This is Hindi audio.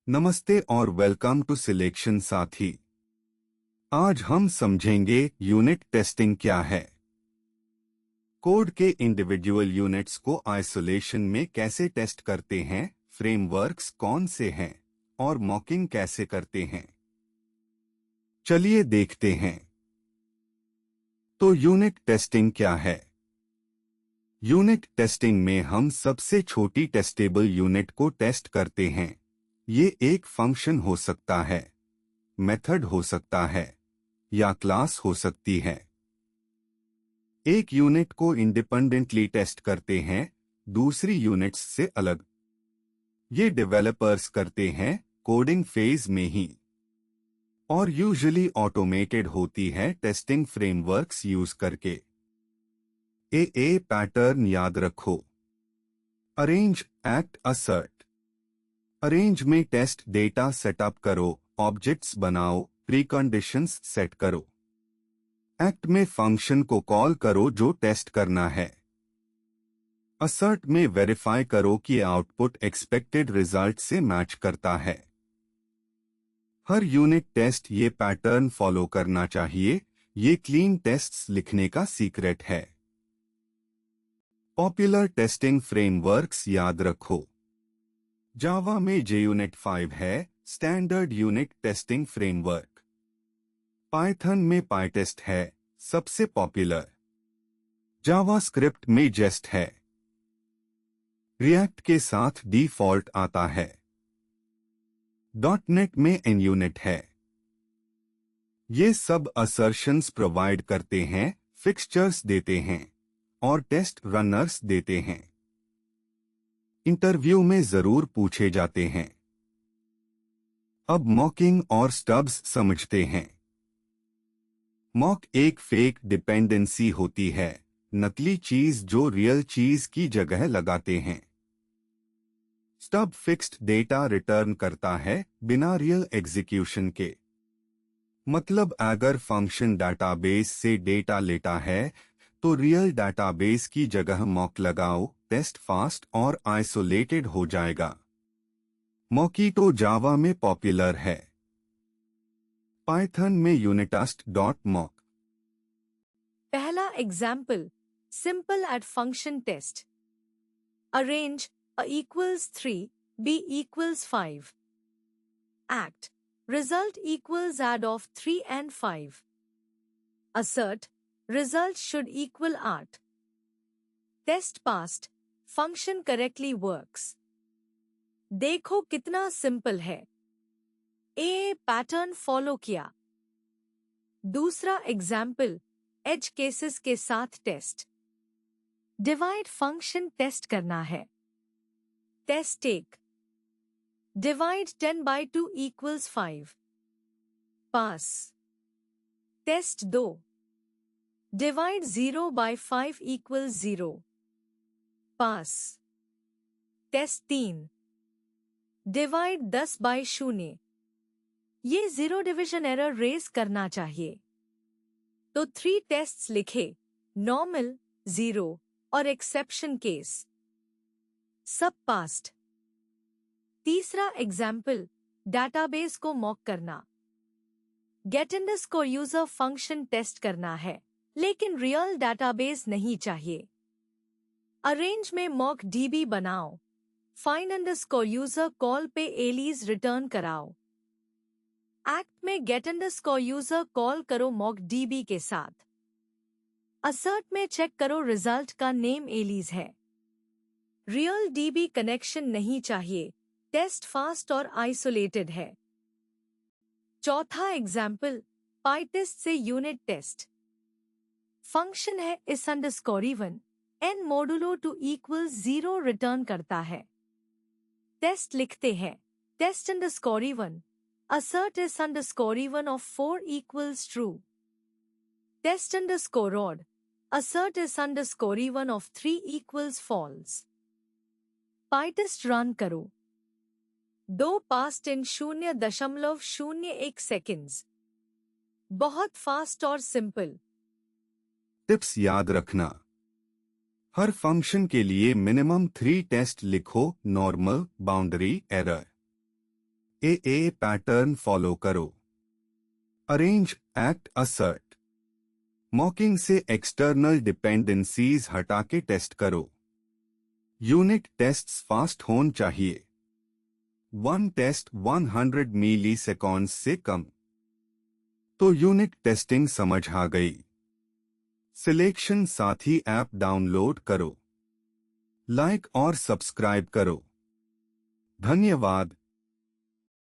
नमस्ते और वेलकम टू सिलेक्शन साथी। आज हम समझेंगे यूनिट टेस्टिंग क्या है, कोड के इंडिविजुअल यूनिट्स को आइसोलेशन में कैसे टेस्ट करते हैं, फ्रेमवर्क्स कौन से हैं और मॉकिंग कैसे करते हैं। चलिए देखते हैं। तो यूनिट टेस्टिंग क्या है? यूनिट टेस्टिंग में हम सबसे छोटी टेस्टेबल यूनिट को टेस्ट करते हैं। ये एक फंक्शन हो सकता है, मेथड हो सकता है या क्लास हो सकती है। एक यूनिट को इंडिपेंडेंटली टेस्ट करते हैं, दूसरी यूनिट्स से अलग। ये डेवलपर्स करते हैं कोडिंग फेज में ही और यूजुअली ऑटोमेटेड होती है टेस्टिंग फ्रेमवर्क्स यूज करके। ए पैटर्न याद रखो। Arrange, act, assert. अरेंज में टेस्ट डेटा सेटअप करो, ऑब्जेक्ट्स बनाओ, प्रीकंडीशंस सेट करो। एक्ट में फंक्शन को कॉल करो जो टेस्ट करना है। असर्ट में वेरीफाई करो कि आउटपुट एक्सपेक्टेड रिजल्ट से मैच करता है। हर यूनिट टेस्ट ये पैटर्न फॉलो करना चाहिए। ये क्लीन टेस्ट्स लिखने का सीक्रेट है। पॉपुलर टेस्टिंग फ्रेमवर्क्स याद रखो। जावा में JUnit 5 है, standard unit testing framework. Python में पाइटेस्ट है, सबसे पॉपुलर। जावास्क्रिप्ट में जेस्ट है। रिएक्ट के साथ डिफॉल्ट आता है। .NET में NUnit है। ये सब असर्शंस प्रोवाइड करते हैं, फिक्सचर्स देते हैं और टेस्ट रनर्स देते हैं। इंटरव्यू में जरूर पूछे जाते हैं। अब मॉकिंग और स्टब्स समझते हैं। मॉक एक फेक डिपेंडेंसी होती है, नकली चीज जो रियल चीज की जगह लगाते हैं। स्टब फिक्स्ड डेटा रिटर्न करता है बिना रियल एग्जीक्यूशन के। मतलब अगर फंक्शन डाटाबेस से डेटा लेता है तो रियल डाटाबेस की जगह मॉक लगाओ, टेस्ट फास्ट और आइसोलेटेड हो जाएगा। मॉकीटो जावा में पॉपुलर है। पाइथन में यूनिटेस्ट.mock। पहला example, simple add function test. Arrange a equals 3, b equals 5. Act, result equals add of 3 and 5. Assert, result should equal art. Test passed, function correctly works. देखो कितना सिंपल है। ए पैटर्न फॉलो किया। दूसरा एग्जाम्पल, एज केसेस के साथ टेस्ट। डिवाइड फंक्शन टेस्ट करना है। Test take, divide 10 by 2 equals 5. Pass. Test 2. Divide 0 by 5 equals 0. Pass. Test 3. Divide 10 by 0. ये जीरो डिवीजन एरर रेज करना चाहिए। तो 3 टेस्ट्स लिखे, नॉर्मल, 0 और एक्सेप्शन केस। सब पास्ड। तीसरा एग्जाम्पल, डाटाबेस को मॉक करना। गेटिंडस को यूजर फंक्शन टेस्ट करना है, लेकिन रियल डाटाबेस नहीं चाहिए। अरेंज में मॉक डीबी बनाओ। फाइंड को यूजर कॉल पे एलीज रिटर्न कराओ। एक्ट में गेटिंडस को यूजर कॉल करो मॉक डीबी के साथ। असर्ट में चेक करो रिजल्ट का नेम एलीज है। रियल डीबी कनेक्शन नहीं चाहिए, टेस्ट फास्ट और आइसोलेटेड है। चौथा एग्जाम्पल, पाइटेस्ट से यूनिट टेस्ट। फंक्शन है is_even, n modulo 2 equals 0 return करता है। टेस्ट लिखते हैं, test_even, assert is_even of 4 equals true. test_odd, assert is_even of 3 equals false. पाइटेस्ट run करो। 2 पास्ट इन 0.01 सेकेंड्स। बहुत फास्ट और सिंपल। टिप्स याद रखना। हर फंक्शन के लिए मिनिमम 3 टेस्ट लिखो, नॉर्मल, बाउंड्री, एरर। ए पैटर्न फॉलो करो। Arrange, act, assert. मॉकिंग से एक्सटर्नल डिपेंडेंसीज हटा के टेस्ट करो। यूनिट टेस्ट्स फास्ट होने चाहिए। वन टेस्ट 100 मिली सेकंड्स से कम। तो यूनिट टेस्टिंग समझ आ गई। सिलेक्शन साथी ऐप डाउनलोड करो, लाइक और सब्सक्राइब करो। धन्यवाद।